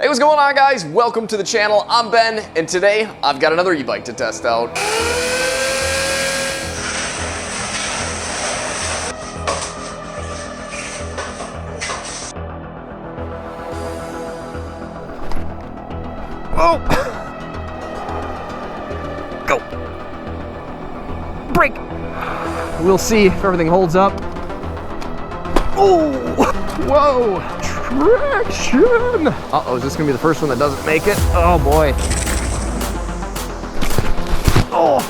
Hey, what's going on, guys? Welcome to the channel. I'm Ben, and today I've got another e-bike to test out. Oh! Go! Brake! We'll see if everything holds up. Oh! Whoa! Traction! Uh-oh, is this gonna be the first one that doesn't make it? Oh boy. Oh!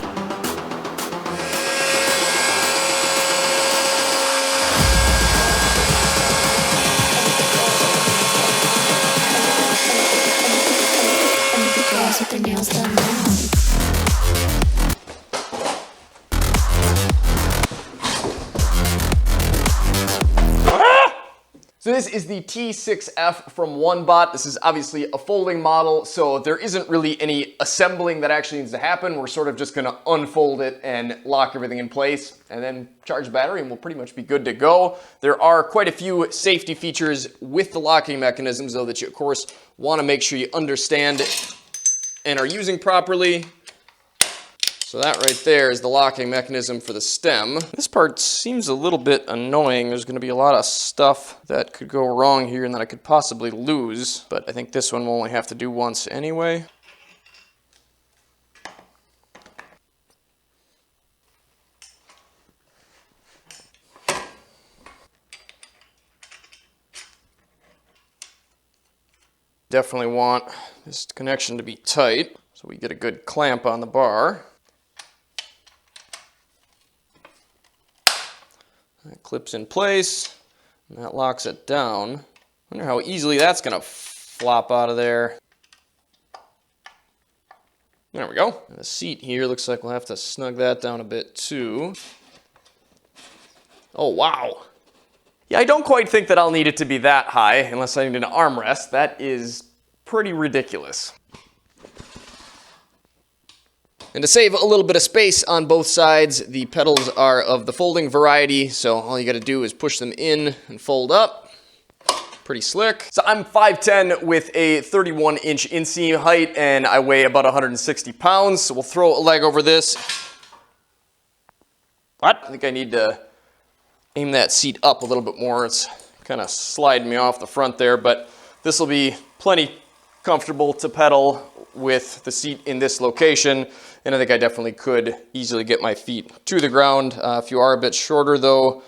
With their nails done now. So this is the T6F from ONEBOT. This is obviously a folding model, so there isn't really any assembling that actually needs to happen. We're sort of just gonna unfold it and lock everything in place and then charge the battery and we'll pretty much be good to go. There are quite a few safety features with the locking mechanisms though that you of course wanna make sure you understand and are using properly. So that right there is the locking mechanism for the stem. This part seems a little bit annoying. There's gonna be a lot of stuff that could go wrong here and that I could possibly lose, but I think this one we'll only have to do once anyway. Definitely want this connection to be tight so we get a good clamp on the bar. That clips in place, and that locks it down. I wonder how easily that's gonna flop out of there. There we go. And the seat here looks like we'll have to snug that down a bit too. Oh, wow. Yeah, I don't quite think that I'll need it to be that high unless I need an armrest. That is pretty ridiculous. And to save a little bit of space on both sides, the pedals are of the folding variety, so all you gotta do is push them in and fold up. Pretty slick. So I'm 5'10" with a 31-inch inseam height, and I weigh about 160 pounds, so we'll throw a leg over this. What? I think I need to aim that seat up a little bit more. It's kind of sliding me off the front there, but this will be plenty comfortable to pedal with the seat in this location, and I think I definitely could easily get my feet to the ground. If you are a bit shorter though,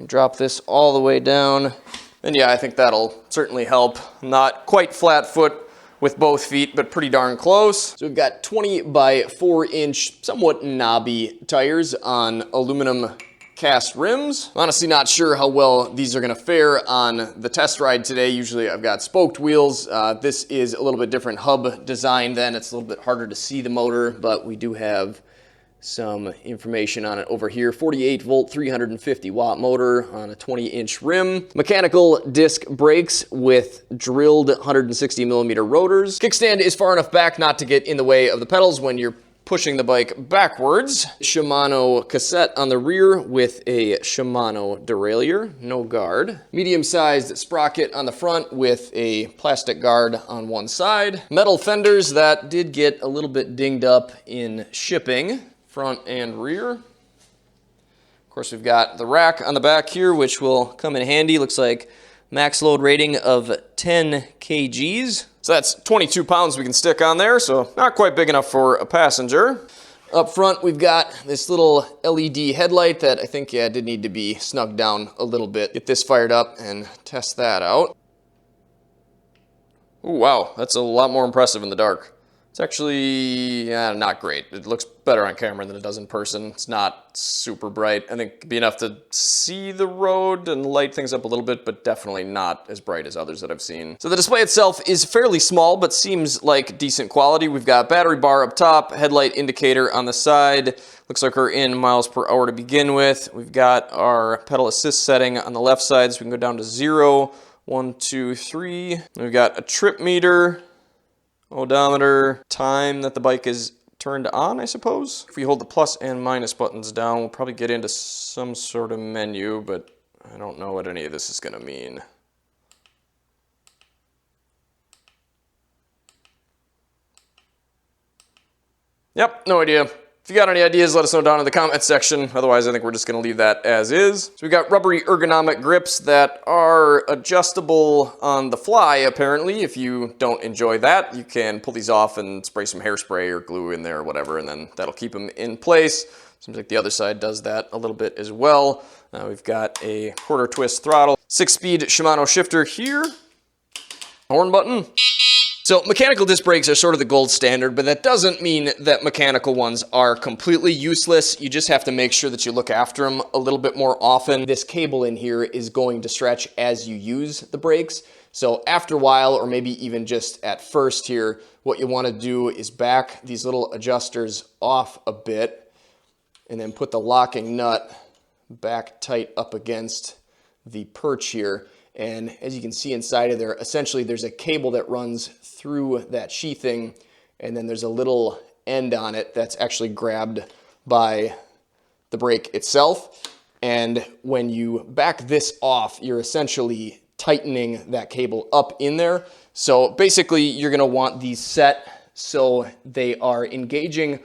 drop this all the way down, and yeah, I think that'll certainly help. Not quite flat foot with both feet, but pretty darn close. So we've got 20 by 4-inch, somewhat knobby tires on aluminum cast rims. I'm honestly not sure how well these are gonna fare on the test ride today. Usually I've got spoked wheels. This is a little bit different hub design then. It's a little bit harder to see the motor, but we do have some information on it over here. 48 volt, 350 watt motor on a 20-inch rim. Mechanical disc brakes with drilled 160 millimeter rotors. Kickstand is far enough back not to get in the way of the pedals when you're pushing the bike backwards. Shimano cassette on the rear with a Shimano derailleur, no guard. Medium-sized sprocket on the front with a plastic guard on one side. Metal fenders that did get a little bit dinged up in shipping, front and rear. Of course, we've got the rack on the back here, which will come in handy. Looks like max load rating of 10 kgs. So that's 22 pounds we can stick on there, so not quite big enough for a passenger. Up front, we've got this little LED headlight that I think, yeah, did need to be snugged down a little bit. Get this fired up and test that out. Ooh, wow, that's a lot more impressive in the dark. It's actually not great. It looks better on camera than it does in person. It's not super bright. I think it'd be enough to see the road and light things up a little bit, but definitely not as bright as others that I've seen. So the display itself is fairly small, but seems like decent quality. We've got battery bar up top, headlight indicator on the side. Looks like we're in miles per hour to begin with. We've got our pedal assist setting on the left side, so we can go down to 0, 1, 2, 3. We've got a trip meter, odometer, time that the bike is turned on, I suppose. If we hold the plus and minus buttons down, we'll probably get into some sort of menu, but I don't know what any of this is gonna mean. Yep, no idea. If you got any ideas, let us know down in the comment section. Otherwise, I think we're just gonna leave that as is. So we've got rubbery ergonomic grips that are adjustable on the fly, apparently. If you don't enjoy that, you can pull these off and spray some hairspray or glue in there or whatever, and then that'll keep them in place. Seems like the other side does that a little bit as well. We've got a quarter twist throttle, 6-speed Shimano shifter here, horn button. So mechanical disc brakes are sort of the gold standard, but that doesn't mean that mechanical ones are completely useless. You just have to make sure that you look after them a little bit more often. This cable in here is going to stretch as you use the brakes. So after a while, or maybe even just at first here, what you want to do is back these little adjusters off a bit and then put the locking nut back tight up against the perch here. And as you can see inside of there, essentially there's a cable that runs through that sheathing, and then there's a little end on it that's actually grabbed by the brake itself. And when you back this off, you're essentially tightening that cable up in there. So basically you're gonna want these set so they are engaging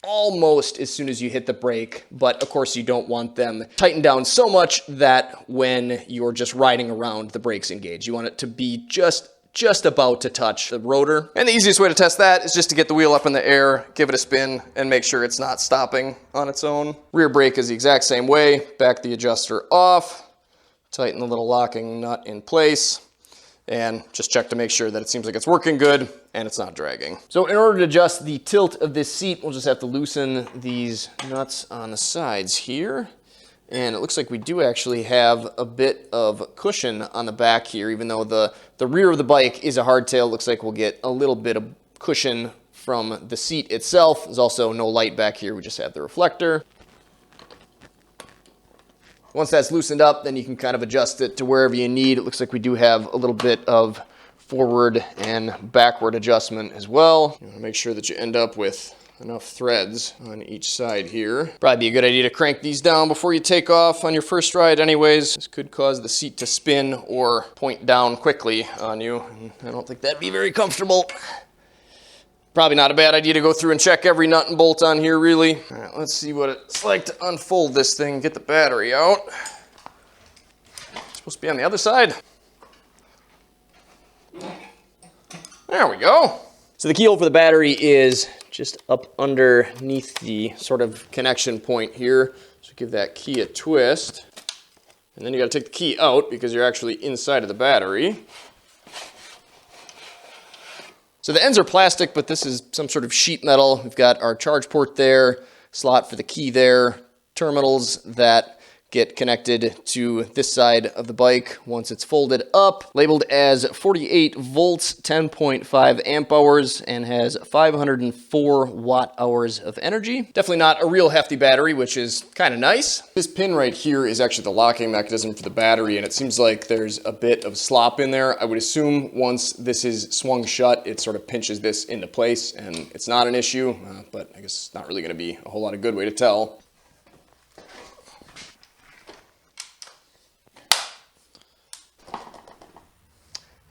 almost as soon as you hit the brake, but of course you don't want them tightened down so much that when you're just riding around, the brakes engage. You want it to be just about to touch the rotor. And the easiest way to test that is just to get the wheel up in the air, give it a spin, and make sure it's not stopping on its own. Rear brake is the exact same way. Back the adjuster off, tighten the little locking nut in place, and just check to make sure that it seems like it's working good and it's not dragging. So in order to adjust the tilt of this seat, we'll just have to loosen these nuts on the sides here. And it looks like we do actually have a bit of cushion on the back here, even though the rear of the bike is a hardtail. Looks like we'll get a little bit of cushion from the seat itself. There's also no light back here, we just have the reflector. Once that's loosened up, then you can kind of adjust it to wherever you need. It looks like we do have a little bit of forward and backward adjustment as well. You want to make sure that you end up with enough threads on each side here. Probably be a good idea to crank these down before you take off on your first ride anyways. This could cause the seat to spin or point down quickly on you. And I don't think that'd be very comfortable. Probably not a bad idea to go through and check every nut and bolt on here, really. All right, let's see what it's like to unfold this thing and get the battery out. It's supposed to be on the other side. There we go. So the keyhole for the battery is just up underneath the sort of connection point here. So give that key a twist. And then you gotta take the key out because you're actually inside of the battery. So the ends are plastic, but this is some sort of sheet metal. We've got our charge port there, slot for the key there, terminals that get connected to this side of the bike once it's folded up, labeled as 48 volts, 10.5 amp hours, and has 504 watt hours of energy. Definitely not a real hefty battery, which is kind of nice. This pin right here is actually the locking mechanism for the battery, and it seems like there's a bit of slop in there. I would assume once this is swung shut, it sort of pinches this into place, and it's not an issue, but I guess it's not really going to be a whole lot of good way to tell.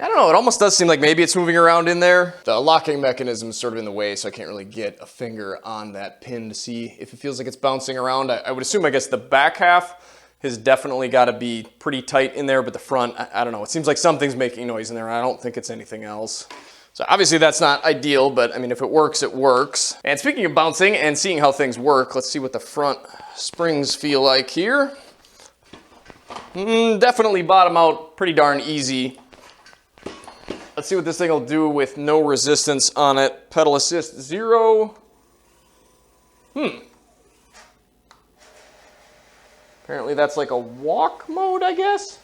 I don't know, it almost does seem like maybe it's moving around in there. The locking mechanism is sort of in the way, so I can't really get a finger on that pin to see if it feels like it's bouncing around. I would assume, I guess, the back half has definitely got to be pretty tight in there, but the front, I don't know. It seems like something's making noise in there. I don't think it's anything else. So obviously that's not ideal, but I mean, if it works, it works. And speaking of bouncing and seeing how things work, let's see what the front springs feel like here. Definitely bottom out pretty darn easy. Let's see what this thing will do with no resistance on it. Pedal assist 0. Apparently that's like a walk mode, I guess.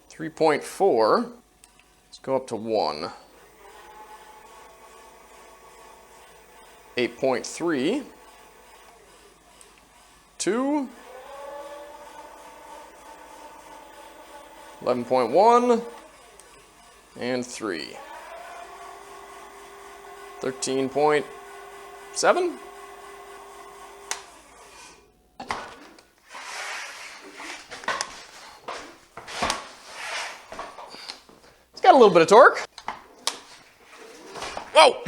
3.4. Let's go up to 1. 8.3. 2. 11.1. And 3. 13.7. It's got a little bit of torque. Whoa!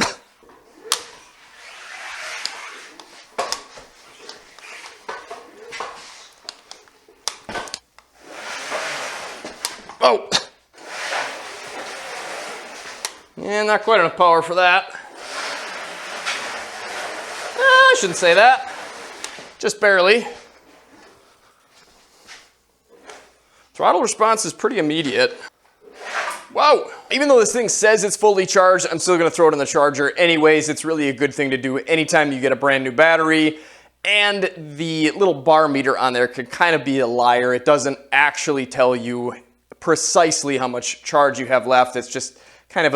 Oh! Yeah, not quite enough power for that. I shouldn't say that. Just barely. Throttle response is pretty immediate. Whoa! Even though this thing says it's fully charged, I'm still gonna throw it in the charger anyways. It's really a good thing to do anytime you get a brand new battery. And the little bar meter on there could kind of be a liar. It doesn't actually tell you precisely how much charge you have left. It's just kind of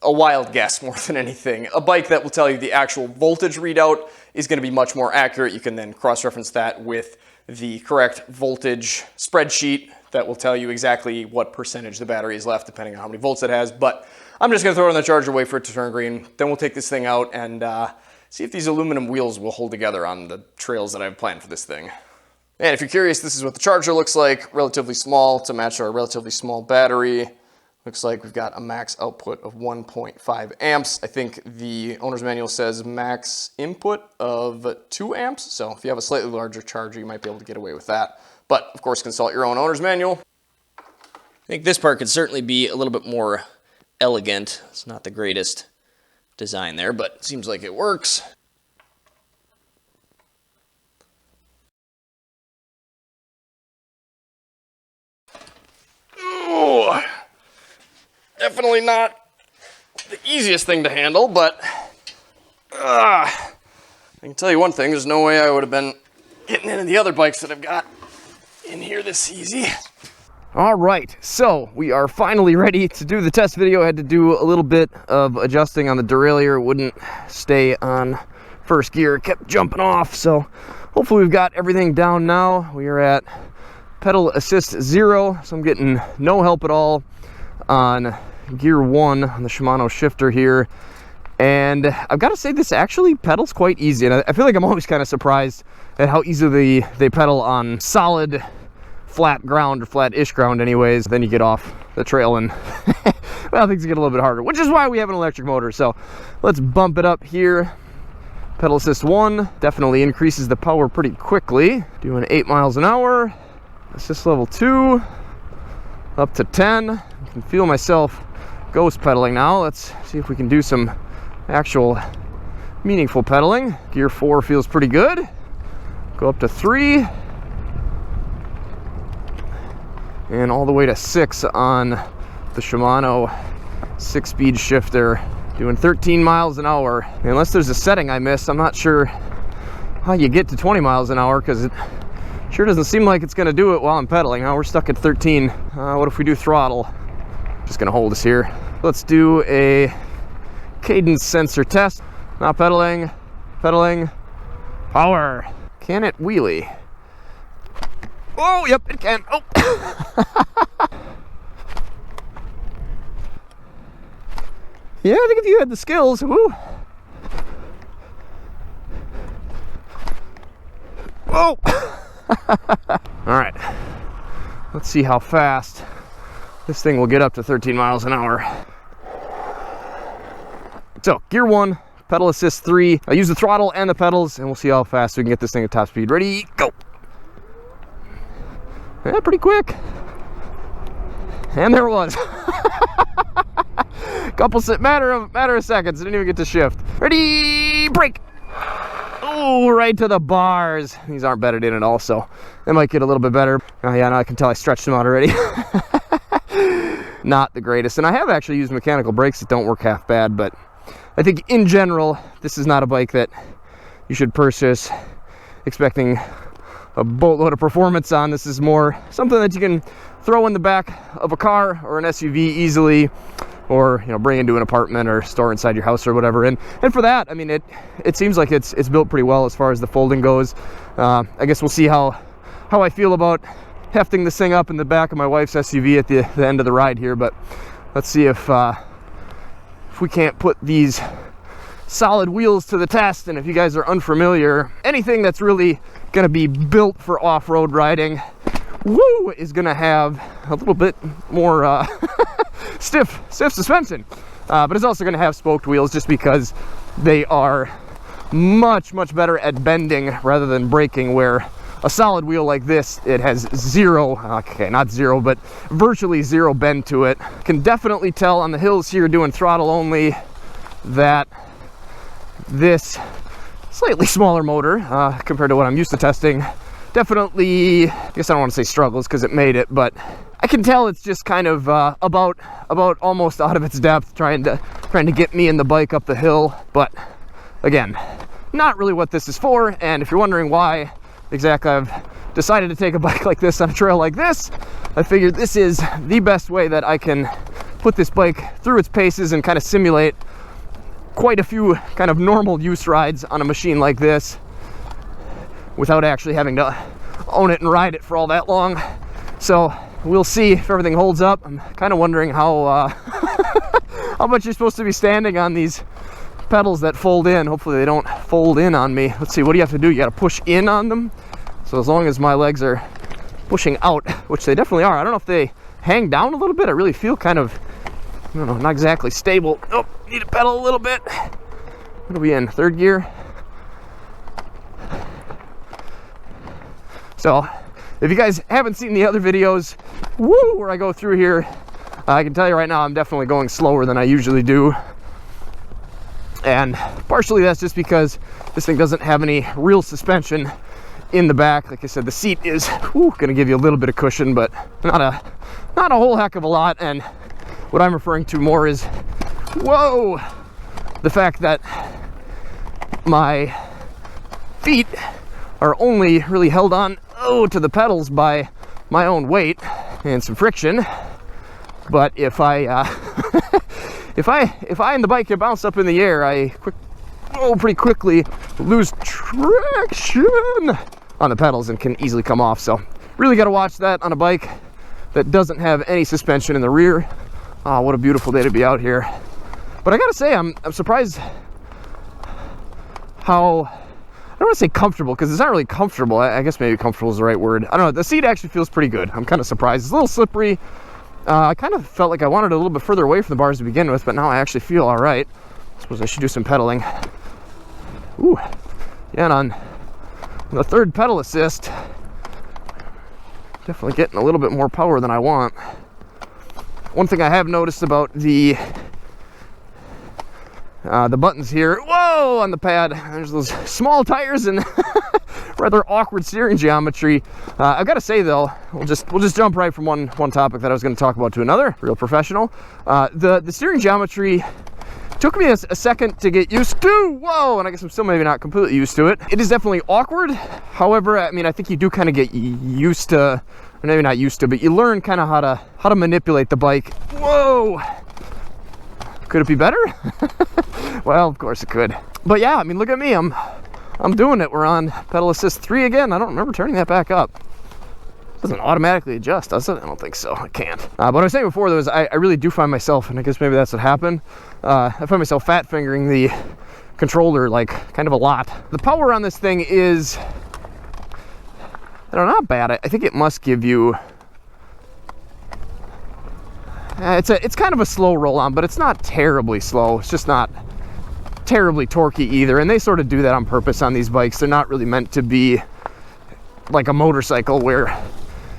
a wild guess more than anything. A bike that will tell you the actual voltage readout is gonna be much more accurate. You can then cross-reference that with the correct voltage spreadsheet that will tell you exactly what percentage the battery is left depending on how many volts it has. But I'm just gonna throw it in the charger, wait for it to turn green. Then we'll take this thing out and see if these aluminum wheels will hold together on the trails that I've planned for this thing. And if you're curious, this is what the charger looks like. Relatively small to match our relatively small battery. Looks like we've got a max output of 1.5 amps. I think the owner's manual says max input of 2 amps. So if you have a slightly larger charger, you might be able to get away with that. But of course, consult your own owner's manual. I think this part could certainly be a little bit more elegant. It's not the greatest design there, but it seems like it works. Oh, definitely not the easiest thing to handle, but I can tell you one thing, there's no way I would have been getting into the other bikes that I've got in here this easy. All right, so we are finally ready to do the test video. I had to do a little bit of adjusting on the derailleur. It wouldn't stay on first gear, it kept jumping off. So hopefully we've got everything down now. We are at pedal assist 0, so I'm getting no help at all on gear 1 on the Shimano shifter here. And I've got to say, this actually pedals quite easy. And I feel like I'm always kind of surprised at how easily they pedal on solid flat ground, or flat-ish ground anyways. Then you get off the trail and well, things get a little bit harder, which is why we have an electric motor. So let's bump it up here. Pedal assist 1 definitely increases the power pretty quickly. Doing 8 miles an hour. Assist level 2 up to 10. I can feel myself ghost pedaling now. Let's see if we can do some actual meaningful pedaling. Gear 4 feels pretty good. Go up to 3. And all the way to 6 on the Shimano 6-speed shifter. Doing 13 miles an hour. Unless there's a setting I missed, I'm not sure how you get to 20 miles an hour, because it sure doesn't seem like it's gonna do it while I'm pedaling. Now we're stuck at 13. What if we do throttle? Just gonna hold us here. Let's do a cadence sensor test. Now pedaling, pedaling, power. Can it wheelie? Oh, yep, it can. Oh. Yeah, I think if you had the skills, woo. Whoa. All right, let's see how fast this thing will get up to 13 miles an hour. So, gear 1, pedal assist 3. I use the throttle and the pedals, and we'll see how fast we can get this thing at top speed. Ready, go. Yeah, pretty quick. And there it was. Matter of seconds. Didn't even get to shift. Ready, brake. Oh, right to the bars. These aren't bedded in at all, so they might get a little bit better. Oh yeah, now I can tell I stretched them out already. Not the greatest. And I have actually used mechanical brakes that don't work half bad, but I think in general, this is not a bike that you should purchase expecting a boatload of performance on. This is more something that you can throw in the back of a car or an SUV easily, or bring into an apartment or store inside your house or whatever. And for that, I mean, it seems like it's built pretty well as far as the folding goes. I guess we'll see how I feel about hefting this thing up in the back of my wife's SUV at the end of the ride here. But let's see if we can't put these solid wheels to the test. And if you guys are unfamiliar, anything that's really gonna be built for off-road riding, woo, is gonna have a little bit more stiff suspension, but it's also gonna have spoked wheels, just because they are much better at bending rather than braking, where a solid wheel like this, it has zero, okay, not zero, but virtually zero bend to it. Can definitely tell on the hills here doing throttle only that this slightly smaller motor compared to what I'm used to testing definitely, I guess I don't want to say struggles because it made it, but I can tell it's just kind of about almost out of its depth, trying to get me and the bike up the hill. But again, not really what this is for. And if you're wondering why exactly I've decided to take a bike like this on a trail like this, I figured this is the best way that I can put this bike through its paces and kind of simulate quite a few kind of normal use rides on a machine like this without actually having to own it and ride it for all that long. So we'll see if everything holds up. I'm kind of wondering how how much you're supposed to be standing on these pedals that fold in. Hopefully they don't fold in on me. Let's see, what do you have to do? You got to push in on them. So as long as my legs are pushing out, which they definitely are. I don't know if they hang down a little bit. I really feel kind of, I don't know, not exactly stable. Oh, need to pedal a little bit. What are we in, third gear? So if you guys haven't seen the other videos, where I go through here, I can tell you right now I'm definitely going slower than I usually do. And partially that's just because this thing doesn't have any real suspension in the back. Like I said, the seat is going to give you a little bit of cushion, but not a whole heck of a lot. And what I'm referring to more is, whoa, the fact that my feet are only really held on to the pedals by my own weight and some friction. But if I if I and the bike get bounced up in the air, I pretty quickly lose traction on the pedals and can easily come off. So really got to watch that on a bike that doesn't have any suspension in the rear. Oh, what a beautiful day to be out here. But I gotta say, I'm surprised how, I don't want to say comfortable, because it's not really comfortable. I guess maybe comfortable is the right word. I don't know, the seat actually feels pretty good. I'm kind of surprised. It's a little slippery. I kind of felt like I wanted it a little bit further away from the bars to begin with, but now I actually feel all right. I suppose I should do some pedaling. Ooh, yeah, and on the third pedal assist, definitely getting a little bit more power than I want. One thing I have noticed about the buttons here, whoa, on the pad, there's those small tires and rather awkward steering geometry. I've got to say though, we'll just jump right from one topic that I was going to talk about to another. Real professional. The steering geometry took me a second to get used to. Whoa, and I guess I'm still maybe not completely used to it. It is definitely awkward. However, I mean, I think you do kind of get used to, or maybe not used to, but you learn kind of how to manipulate the bike. Whoa. Could it be better? Well, of course it could. But yeah, I mean, look at me. I'm doing it. We're on pedal assist 3 again. I don't remember turning that back up. It doesn't automatically adjust, does it? I don't think so. It can't. But what I was saying before, though, is I really do find myself, and I guess maybe that's what happened, I find myself fat fingering the controller like kind of a lot. The power on this thing is, I don't know, not bad. I think it must give you, it's kind of a slow roll on, but it's not terribly slow. It's just not terribly torquey either, and they sort of do that on purpose on these bikes. They're not really meant to be like a motorcycle where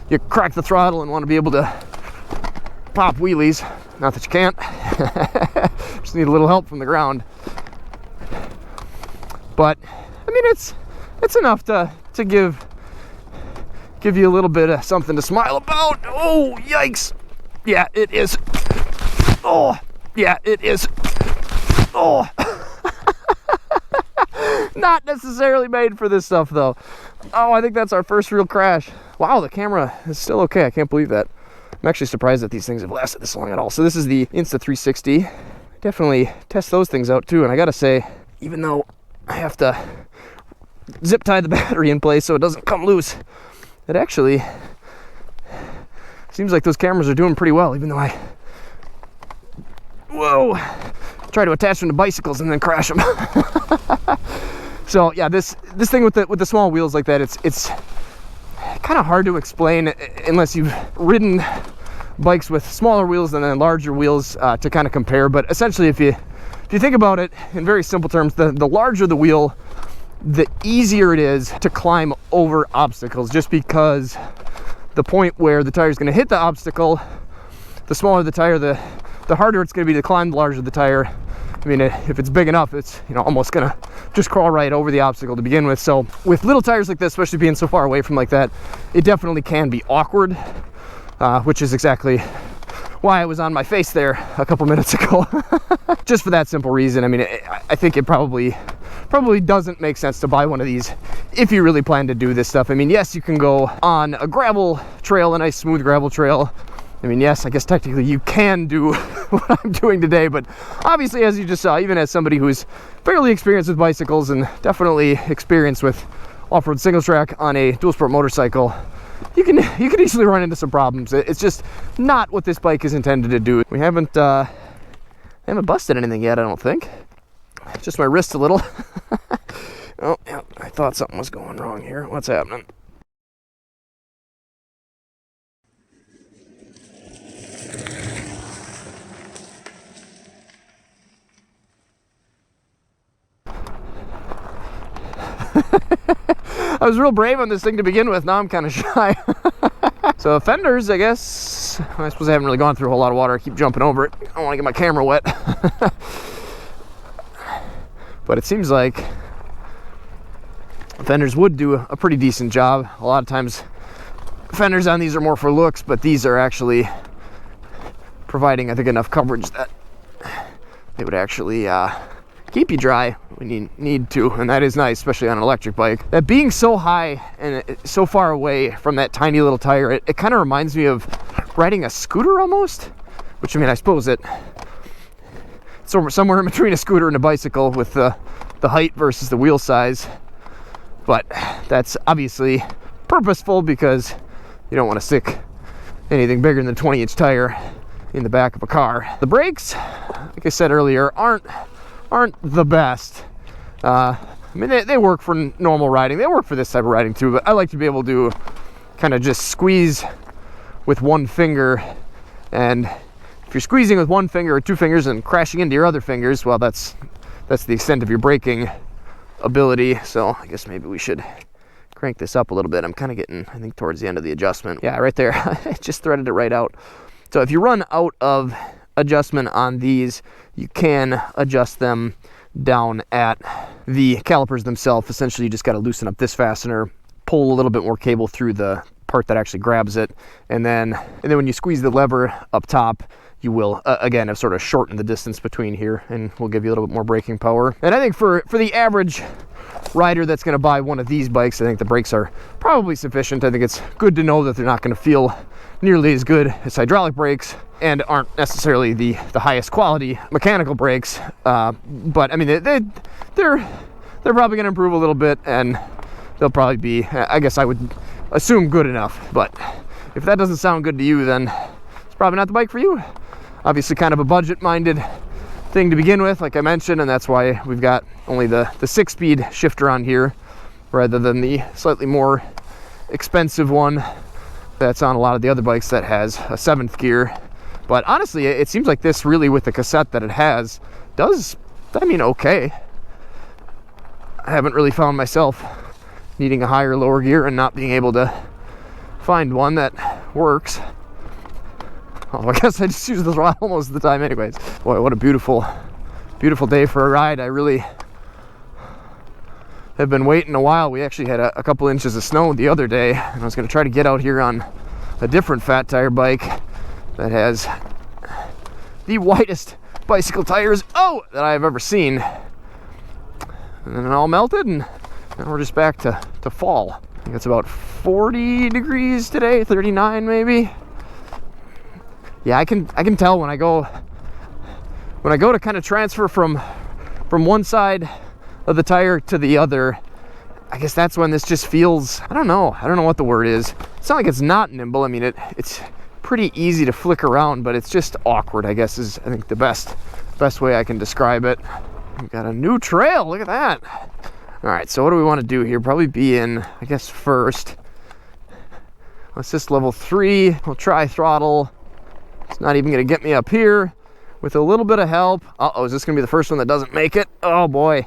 you crack the throttle and want to be able to pop wheelies. Not that you can't. Just need a little help from the ground. But I mean, it's enough to give you a little bit of something to smile about. Oh, yikes. Yeah, it is. Oh, yeah, it is. Oh. Not necessarily made for this stuff though. Oh, I think that's our first real crash. Wow, the camera is still okay. I can't believe that. I'm actually surprised that these things have lasted this long at all. So this is the Insta360. Definitely test those things out too. And I gotta say, even though I have to zip tie the battery in place so it doesn't come loose, it actually seems like those cameras are doing pretty well, even though I, whoa, try to attach them to bicycles and then crash them. So yeah, this thing with the small wheels like that, it's kind of hard to explain unless you've ridden bikes with smaller wheels and then larger wheels to kind of compare. But essentially, if you think about it in very simple terms, the larger the wheel, the easier it is to climb over obstacles, just because the point where the tire is going to hit the obstacle, the smaller the tire, the harder it's going to be to climb, the larger the tire. I mean, if it's big enough, it's, you know, almost gonna just crawl right over the obstacle to begin with. So with little tires like this, especially being so far away from like that, it definitely can be awkward, which is exactly why I was on my face there a couple minutes ago. Just for that simple reason. I mean, I think it probably doesn't make sense to buy one of these if you really plan to do this stuff. I mean, yes, you can go on a gravel trail, a nice smooth gravel trail. I mean, yes, I guess technically you can do what I'm doing today, but obviously, as you just saw, even as somebody who's fairly experienced with bicycles and definitely experienced with off-road single track on a dual sport motorcycle, you can easily run into some problems. It's just not what this bike is intended to do. We haven't busted anything yet, I don't think. Just my wrist a little. Oh, yeah, I thought something was going wrong here. What's happening? I was real brave on this thing to begin with. Now I'm kind of shy. So fenders, I guess. I suppose I haven't really gone through a whole lot of water. I keep jumping over it. I don't want to get my camera wet. But it seems like fenders would do a pretty decent job. A lot of times fenders on these are more for looks, but these are actually providing, I think, enough coverage that they would actually keep you dry when you need to, and that is nice, especially on an electric bike. That being so high and so far away from that tiny little tire, it kind of reminds me of riding a scooter almost, which, I mean, I suppose it's somewhere in between a scooter and a bicycle with the height versus the wheel size, but that's obviously purposeful because you don't want to stick anything bigger than a 20-inch tire in the back of a car. The brakes, like I said earlier, aren't the best. I mean, they work for normal riding. They work for this type of riding too, but I like to be able to kind of just squeeze with one finger. And if you're squeezing with one finger or two fingers and crashing into your other fingers, well, that's the extent of your braking ability. So I guess maybe we should crank this up a little bit. I'm kind of getting, I think, towards the end of the adjustment. Yeah, right there. I just threaded it right out. So if you run out of adjustment on these, you can adjust them down at the calipers themselves. Essentially, you just got to loosen up this fastener, pull a little bit more cable through the part that actually grabs it, and then when you squeeze the lever up top, you will again have sort of shortened the distance between here, and will give you a little bit more braking power. And I think for the average rider that's going to buy one of these bikes, I think the brakes are probably sufficient. I think it's good to know that they're not going to feel nearly as good as hydraulic brakes and aren't necessarily the highest quality mechanical brakes, but I mean they're probably going to improve a little bit, and they'll probably be, I guess I would assume, good enough. But if that doesn't sound good to you, then it's probably not the bike for you. Obviously kind of a budget minded thing to begin with, like I mentioned, and that's why we've got only the 6-speed shifter on here rather than the slightly more expensive one that's on a lot of the other bikes that has a 7th gear. But honestly, it seems like this really, with the cassette that it has, does, I mean, okay. I haven't really found myself needing a higher or lower gear and not being able to find one that works. Oh, I guess I just use this rod almost the time anyways. Boy, what a beautiful day for a ride. I really have been waiting a while. We actually had a couple inches of snow the other day, and I was going to try to get out here on a different fat tire bike that has the widest bicycle tires that I've ever seen. And then it all melted, and now we're just back to fall. I think it's about 40 degrees today, 39 maybe. Yeah, I can tell when I go to kind of transfer from one side of the tire to the other. I guess that's when this just feels, I don't know what the word is. It's not like it's not nimble. I mean, it's pretty easy to flick around, but it's just awkward, I guess, is, I think, the best way I can describe it. We've got a new trail, look at that. All right, so what do we want to do here? Probably be in, I guess, first. Let's just level 3. We'll try throttle. It's not even going to get me up here with a little bit of help. Uh-oh, is this going to be the first one that doesn't make it? Oh, boy.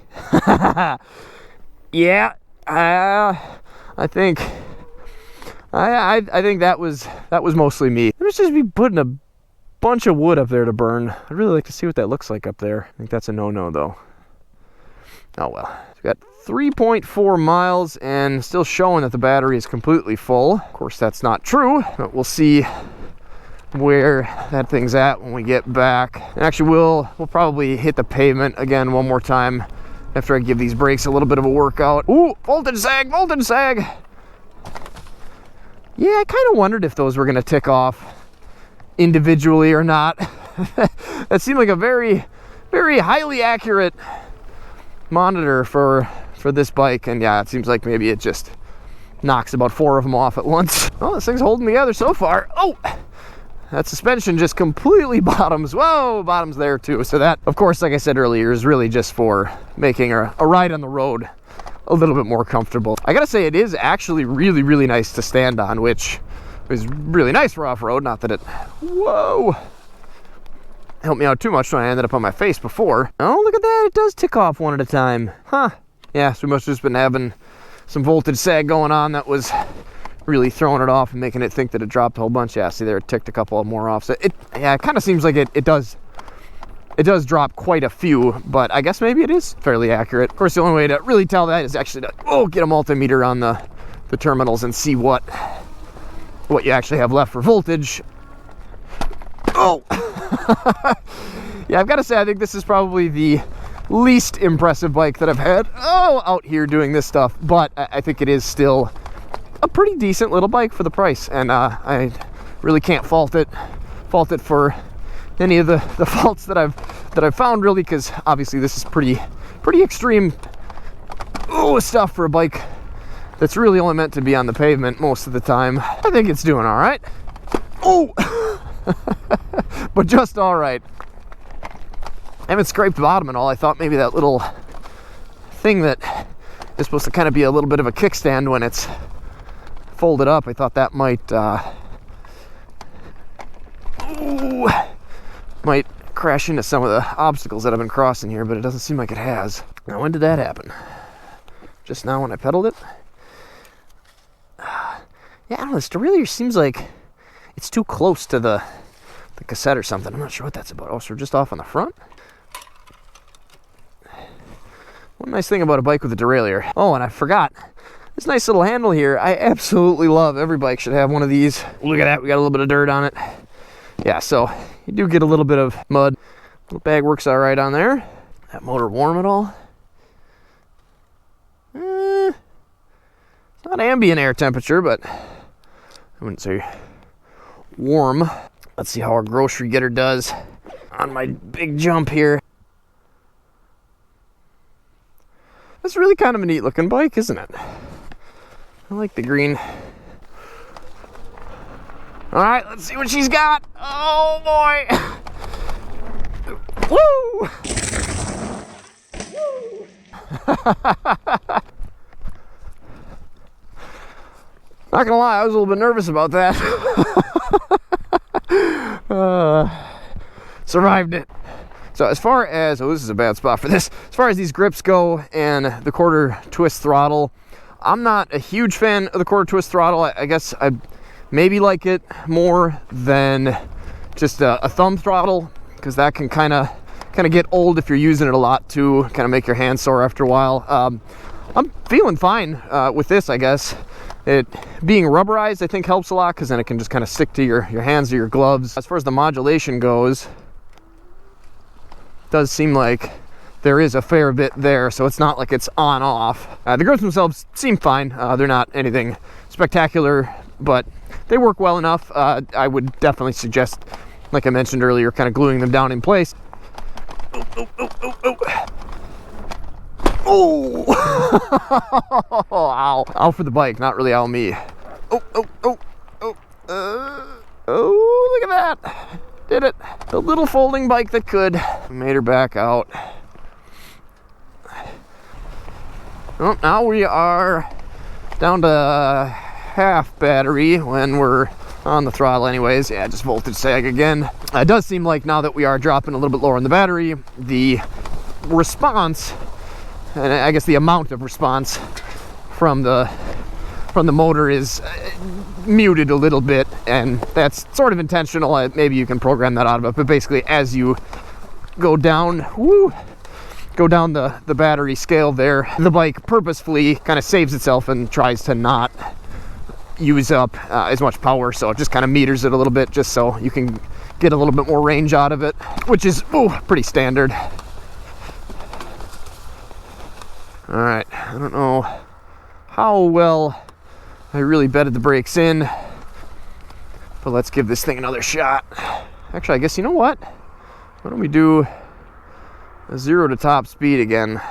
Yeah, I think I think that was mostly me. Let's just be putting a bunch of wood up there to burn. I'd really like to see what that looks like up there. I think that's a no-no though. Oh well. We've got 3.4 miles and still showing that the battery is completely full. Of course that's not true, but we'll see where that thing's at when we get back. And actually we'll probably hit the pavement again one more time after I give these brakes a little bit of a workout. Ooh, voltage sag, voltage sag. Yeah, I kind of wondered if those were gonna tick off individually or not. That seemed like a very, very highly accurate monitor for this bike, and yeah, it seems like maybe it just knocks about 4 of them off at once. Oh, this thing's holding together so far. Oh, that suspension just completely bottoms. Whoa, bottoms there too. So that, of course, like I said earlier, is really just for making a ride on the road a little bit more comfortable. I gotta say, it is actually really, really nice to stand on, which is really nice for off-road. Not that it, whoa, helped me out too much when I ended up on my face before. Oh, look at that, it does tick off one at a time. Huh, yeah, so we must have just been having some voltage sag going on that was really throwing it off and making it think that it dropped a whole bunch. Yeah, see there, it ticked a couple more off. So it kind of seems like it does drop quite a few, but I guess maybe it is fairly accurate. Of course, the only way to really tell that is actually to get a multimeter on the terminals and see what you actually have left for voltage. Oh, yeah, I've got to say, I think this is probably the least impressive bike that I've had out here doing this stuff, but I think it is still a pretty decent little bike for the price, and I really can't fault it for any of the faults that I've found, really, because obviously this is pretty extreme stuff for a bike that's really only meant to be on the pavement most of the time. I think it's doing all right. Oh, but just all right. I haven't scraped the bottom at all. I thought maybe that little thing that is supposed to kind of be a little bit of a kickstand when it's folded up, I thought that might crash into some of the obstacles that I've been crossing here, but it doesn't seem like it has. Now, when did that happen? Just now when I pedaled it? Yeah, I don't know, this derailleur seems like it's too close to the cassette or something. I'm not sure what that's about. Oh, so we're just off on the front? One nice thing about a bike with a derailleur. Oh, and I forgot. This nice little handle here, I absolutely love. Every bike should have one of these. Look at that, we got a little bit of dirt on it. Yeah, so you do get a little bit of mud. The bag works all right on there. That motor warm at all? It's not ambient air temperature, but I wouldn't say warm. Let's see how our grocery getter does on my big jump here. That's really kind of a neat looking bike, isn't it? I like the green. All right, let's see what she's got. Oh boy. Woo! Not gonna lie, I was a little bit nervous about that. Survived it. So as far as, this is a bad spot for this. As far as these grips go and the quarter twist throttle, I'm not a huge fan of the quarter twist throttle. I guess I maybe like it more than just a thumb throttle, because that can kind of get old if you're using it a lot too, kind of make your hands sore after a while. I'm feeling fine with this, I guess. It being rubberized, I think, helps a lot, because then it can just kind of stick to your hands or your gloves. As far as the modulation goes, it does seem like there is a fair bit there, so it's not like it's on off. The grips themselves seem fine. They're not anything spectacular, but they work well enough. I would definitely suggest, like I mentioned earlier, kind of gluing them down in place. Oh! Ow. Ow for the bike, not really ow me. Oh, look at that. Did it. The little folding bike that could. Made her back out. Well, now we are down to half battery when we're on the throttle anyways. Yeah, just voltage sag again. It does seem like now that we are dropping a little bit lower on the battery, the response and I guess the amount of response from the motor is muted a little bit, and that's sort of intentional. Maybe you can program that out of it, but basically as you go down the battery scale there, the bike purposefully kind of saves itself and tries to not use up as much power, so it just kind of meters it a little bit just so you can get a little bit more range out of it, which is pretty standard. All right, I don't know how well I really bedded the brakes in, but let's give this thing another shot. Actually, I guess, you know what? Why don't we do a 0 to top speed again,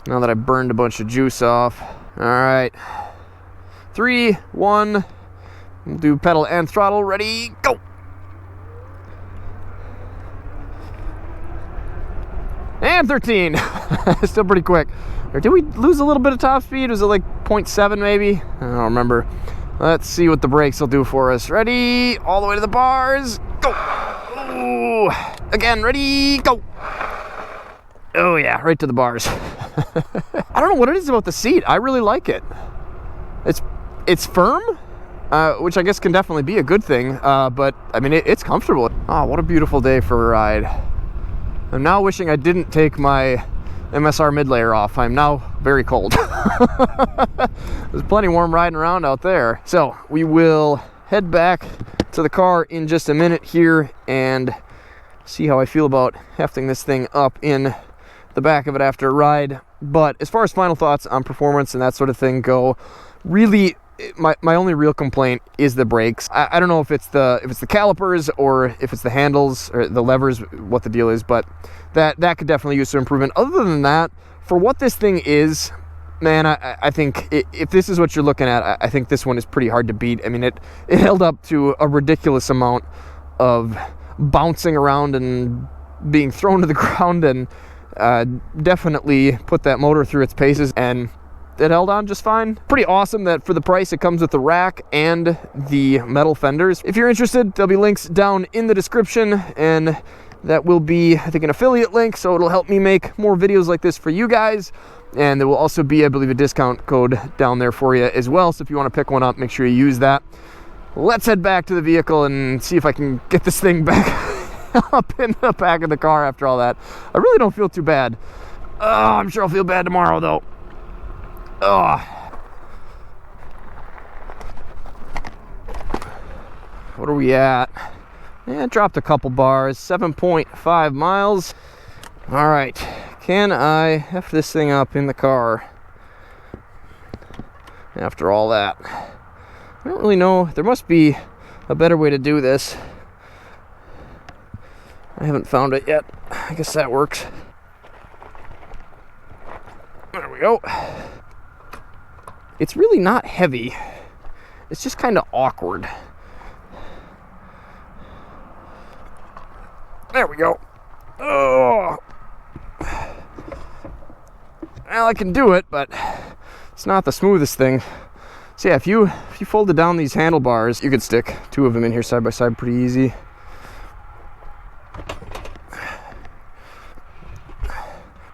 now that I burned a bunch of juice off. All right, 3, 1, we'll do pedal and throttle, ready, go! And 13, still pretty quick. Or did we lose a little bit of top speed? Was it like 0.7 maybe? I don't remember. Let's see what the brakes will do for us. Ready, all the way to the bars, go! Ooh. Again, ready, go! Oh yeah, right to the bars. I don't know what it is about the seat. I really like it. It's firm, which I guess can definitely be a good thing, but I mean, it's comfortable. Oh, what a beautiful day for a ride. I'm now wishing I didn't take my MSR mid layer off. I'm now very cold. There's plenty warm riding around out there. So we will head back to the car in just a minute here and see how I feel about hefting this thing up in the back of it after a ride. But as far as final thoughts on performance and that sort of thing go, really my only real complaint is the brakes. I don't know if it's the calipers or if it's the handles or the levers, what the deal is, but that could definitely use some improvement. Other than that, for what this thing is, man, I think if this is what you're looking at, I think this one is pretty hard to beat. I mean, it held up to a ridiculous amount of bouncing around and being thrown to the ground, and definitely put that motor through its paces, and it held on just fine. Pretty awesome that for the price it comes with the rack and the metal fenders. If you're interested, there'll be links down in the description, and that will be, I think, an affiliate link, so it'll help me make more videos like this for you guys. And there will also be, I believe, a discount code down there for you as well, so if you want to pick one up, make sure you use that. Let's head back to the vehicle and see if I can get this thing back up in the back of the car after all that. I really don't feel too bad. I'm sure I'll feel bad tomorrow though. What are we at? Yeah, dropped a couple bars, 7.5 miles. All right, can I heft this thing up in the car after all that? I don't really know. There must be a better way to do this. I haven't found it yet. I guess that works. There we go. It's really not heavy. It's just kind of awkward. There we go. Oh. Well, I can do it, but it's not the smoothest thing. So yeah, if you folded down these handlebars, you could stick 2 of them in here side by side pretty easy.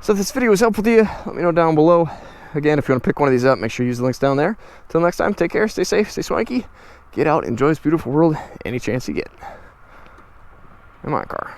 So if this video was helpful to you, let me know down below. Again, if you want to pick one of these up, make sure you use the links down there. Till next time, take care, stay safe, stay swanky, get out, enjoy this beautiful world any chance you get. Come on, car.